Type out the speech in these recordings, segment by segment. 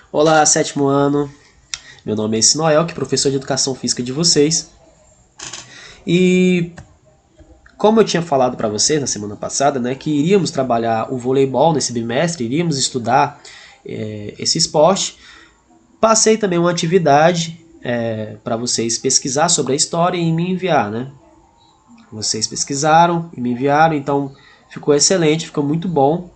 Olá, sétimo ano. Meu nome é Sinoel, que é professor de Educação Física de vocês. E como eu tinha falado para vocês na semana passada, né, que iríamos trabalhar o voleibol nesse bimestre, iríamos estudar esse esporte, passei também uma atividade para vocês pesquisar sobre a história e me enviar, né? Vocês pesquisaram e me enviaram, então ficou excelente, ficou muito bom.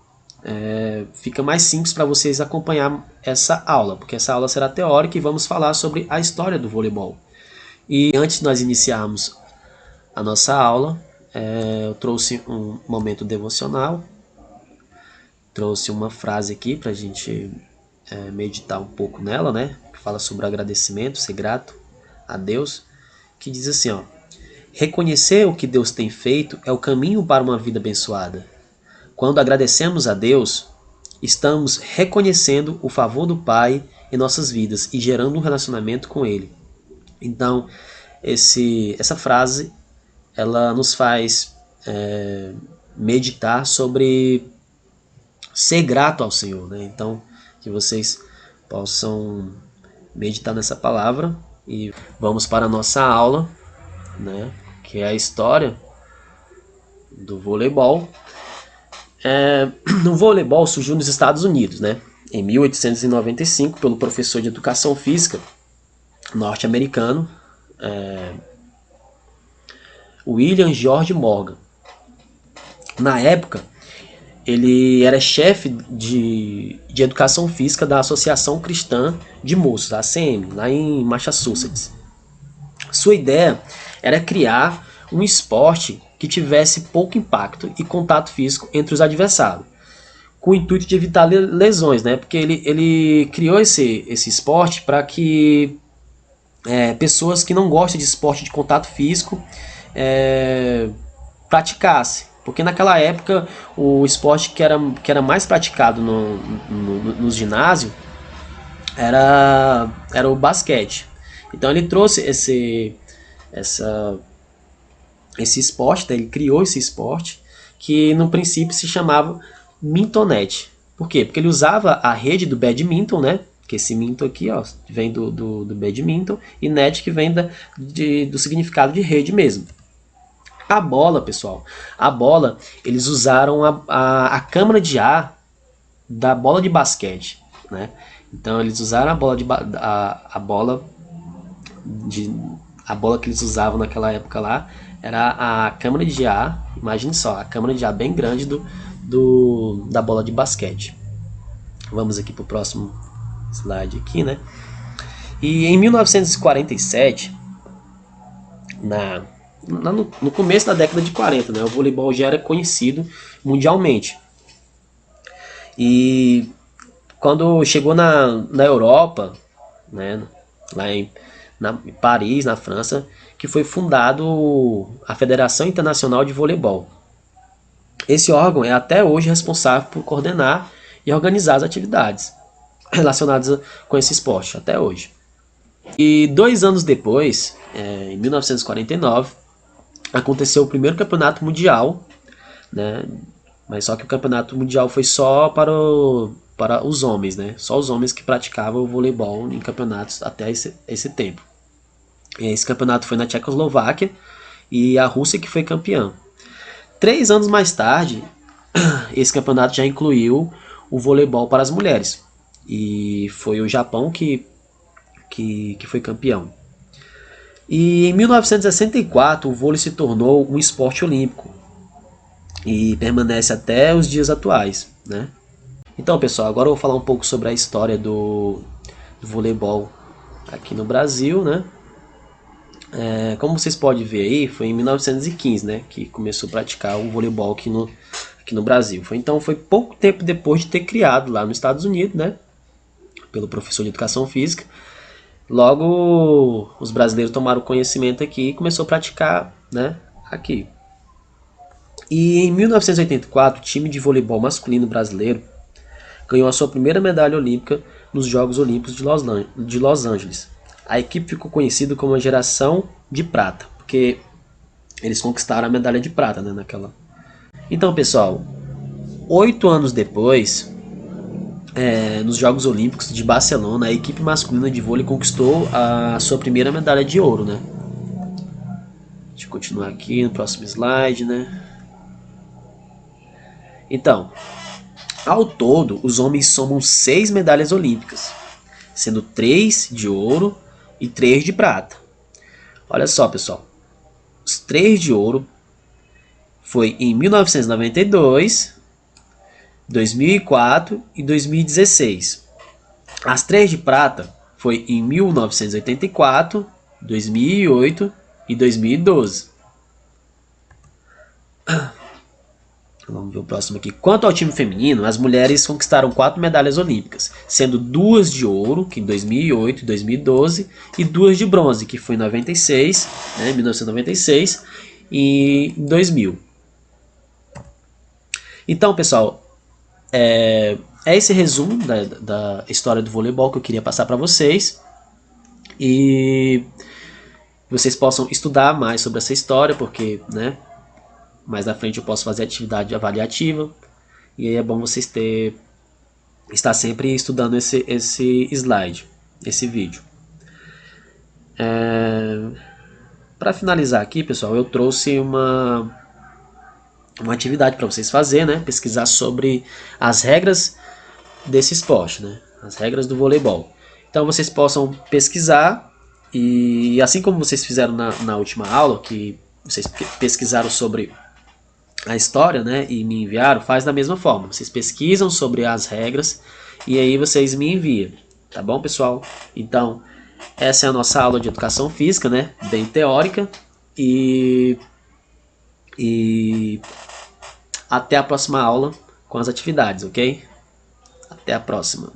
Fica mais simples para vocês acompanhar essa aula, porque essa aula será teórica e vamos falar sobre a história do voleibol. E antes de nós iniciarmos a nossa aula, eu trouxe um momento devocional, trouxe uma frase aqui para a gente meditar um pouco nela, né? Que fala sobre agradecimento, ser grato a Deus, que diz assim, ó: reconhecer o que Deus tem feito é o caminho para uma vida abençoada. Quando agradecemos a Deus, estamos reconhecendo o favor do Pai em nossas vidas e gerando um relacionamento com Ele. Então, essa frase ela nos faz meditar sobre ser grato ao Senhor, né? Então, que vocês possam meditar nessa palavra e vamos para a nossa aula, né? Que é a história do voleibol. No voleibol surgiu nos Estados Unidos, né? Em 1895, pelo professor de educação física norte-americano William George Morgan. Na época, ele era chefe de educação física da Associação Cristã de Moços, a ACM, lá em Massachusetts. Sua ideia era criar um esporte que tivesse pouco impacto e contato físico entre os adversários, com o intuito de evitar lesões, né? Porque ele criou esse esporte para que pessoas que não gostam de esporte de contato físico praticassem. Porque naquela época o esporte que era mais praticado nos ginásios era o basquete. Então ele trouxe esse esporte, ele criou esse esporte que no princípio se chamava mintonete. Por quê? Porque ele usava a rede do badminton, né? Que esse minton aqui, ó, vem do badminton, e net que vem do significado de rede mesmo. A bola, pessoal, eles usaram a câmara de ar da bola de basquete, né? Então eles usaram a bola que eles usavam naquela época lá era a câmara de ar. Imagine só, a câmara de ar bem grande da bola de basquete. Vamos aqui para o próximo slide aqui, né? E em 1947, no começo da década de 40, né, o voleibol já era conhecido mundialmente. E quando chegou na Europa, né, lá em Paris, na França, que foi fundado a Federação Internacional de Voleibol. Esse órgão é até hoje responsável por coordenar e organizar as atividades relacionadas com esse esporte, até hoje. E 2 anos depois, em 1949, aconteceu o primeiro campeonato mundial, né? Mas só que o campeonato mundial foi só para os homens, né? Só os homens que praticavam o voleibol em campeonatos até esse tempo. Esse campeonato foi na Tchecoslováquia e a Rússia que foi campeã. 3 anos mais tarde, esse campeonato já incluiu o voleibol para as mulheres. E foi o Japão que foi campeão. E em 1964 o vôlei se tornou um esporte olímpico e permanece até os dias atuais, né? Então, pessoal, agora eu vou falar um pouco sobre a história do voleibol aqui no Brasil, né? Como vocês podem ver aí, foi em 1915, né, que começou a praticar o voleibol aqui no Brasil. Então foi pouco tempo depois de ter criado lá nos Estados Unidos, né, pelo professor de educação física. Logo, os brasileiros tomaram conhecimento aqui e começou a praticar, né, aqui. E em 1984, o time de voleibol masculino brasileiro ganhou a sua primeira medalha olímpica nos Jogos Olímpicos de Los Angeles. A equipe ficou conhecida como a geração de prata, porque eles conquistaram a medalha de prata, né, naquela. Então, pessoal, 8 anos depois, nos Jogos Olímpicos de Barcelona, a equipe masculina de vôlei conquistou a sua primeira medalha de ouro, né? Deixa eu continuar aqui no próximo slide, né? Então, ao todo, os homens somam 6 medalhas olímpicas, sendo 3 de ouro e 3 de prata. Olha só, pessoal. Os 3 de ouro foi em 1992, 2004 e 2016. As 3 de prata foi em 1984, 2008 e 2012. Vamos ver o próximo aqui. Quanto ao time feminino, as mulheres conquistaram 4 medalhas olímpicas, sendo 2 de ouro, que em 2008 e 2012, e 2 de bronze, que foi em 96, né, 1996 e em 2000. Então, pessoal, é esse resumo da história do voleibol que eu queria passar para vocês. E vocês possam estudar mais sobre essa história, porque, né, mais na frente eu posso fazer atividade avaliativa. E aí é bom vocês estar sempre estudando esse slide, esse vídeo. Para finalizar aqui, pessoal, eu trouxe uma atividade para vocês fazer, né? Pesquisar sobre as regras desse esporte, né? As regras do voleibol. Então vocês possam pesquisar e assim como vocês fizeram na última aula, que vocês pesquisaram sobre a história, né, e me enviaram, faz da mesma forma. Vocês pesquisam sobre as regras e aí vocês me enviam, tá bom, pessoal? Então, essa é a nossa aula de educação física, né, bem teórica e até a próxima aula com as atividades, ok? Até a próxima.